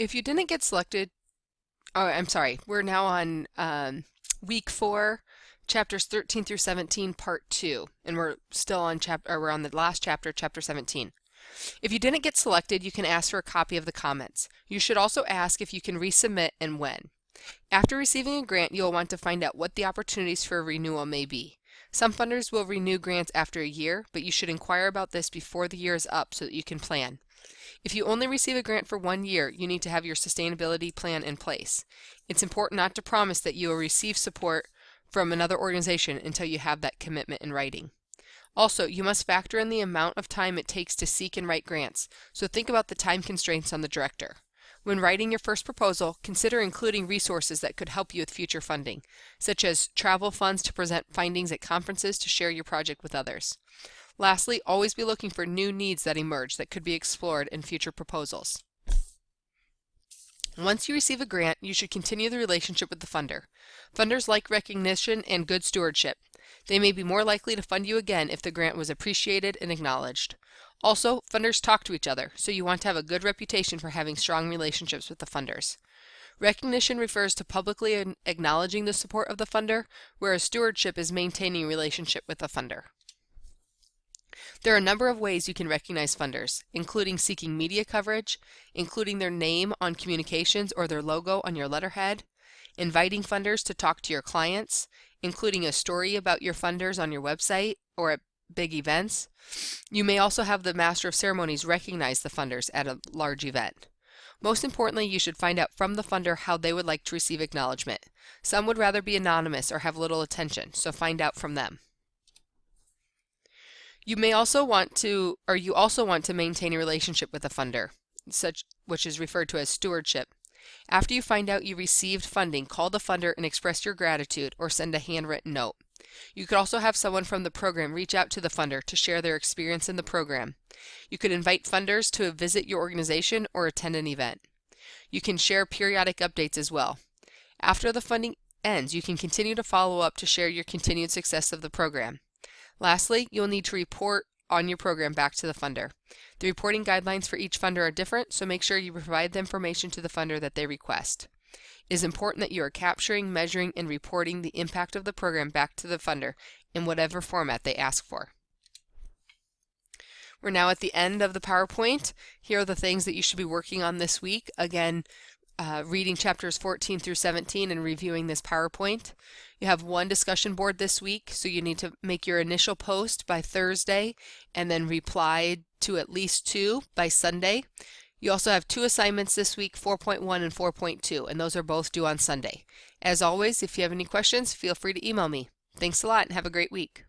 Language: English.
If you didn't get selected, oh, I'm sorry, we're now on week 4, chapters 13 through 17, part 2, and we're still on we're on the last chapter, chapter 17. If you didn't get selected, you can ask for a copy of the comments. You should also ask if you can resubmit and when. After receiving a grant, you'll want to find out what the opportunities for a renewal may be. Some funders will renew grants after a year, but you should inquire about this before the year is up so that you can plan. If you only receive a grant for 1 year, you need to have your sustainability plan in place. It's important not to promise that you will receive support from another organization until you have that commitment in writing. Also, you must factor in the amount of time it takes to seek and write grants, so think about the time constraints on the director. When writing your first proposal, consider including resources that could help you with future funding, such as travel funds to present findings at conferences to share your project with others. Lastly, always be looking for new needs that emerge that could be explored in future proposals. Once you receive a grant, you should continue the relationship with the funder. Funders like recognition and good stewardship. They may be more likely to fund you again if the grant was appreciated and acknowledged. Also, funders talk to each other, so you want to have a good reputation for having strong relationships with the funders. Recognition refers to publicly acknowledging the support of the funder, whereas stewardship is maintaining a relationship with the funder. There are a number of ways you can recognize funders, including seeking media coverage, including their name on communications or their logo on your letterhead, inviting funders to talk to your clients, including a story about your funders on your website or at big events. You may also have the Master of Ceremonies recognize the funders at a large event. Most importantly, you should find out from the funder how they would like to receive acknowledgement. Some would rather be anonymous or have little attention, so find out from them. You also want to maintain a relationship with a funder, which is referred to as stewardship. After you find out you received funding, call the funder and express your gratitude or send a handwritten note. You could also have someone from the program reach out to the funder to share their experience in the program. You could invite funders to visit your organization or attend an event. You can share periodic updates as well. After the funding ends, you can continue to follow up to share your continued success of the program. Lastly, you'll need to report on your program back to the funder. The reporting guidelines for each funder are different, so make sure you provide the information to the funder that they request. It is important that you are capturing, measuring, and reporting the impact of the program back to the funder in whatever format they ask for. We're now at the end of the PowerPoint. Here are the things that you should be working on this week. Again, reading chapters 14 through 17 and reviewing this PowerPoint. You have 1 discussion board this week, so you need to make your initial post by Thursday and then reply to at least 2 by Sunday. You also have 2 assignments this week, 4.1 and 4.2, and those are both due on Sunday. As always, if you have any questions, feel free to email me. Thanks a lot and have a great week.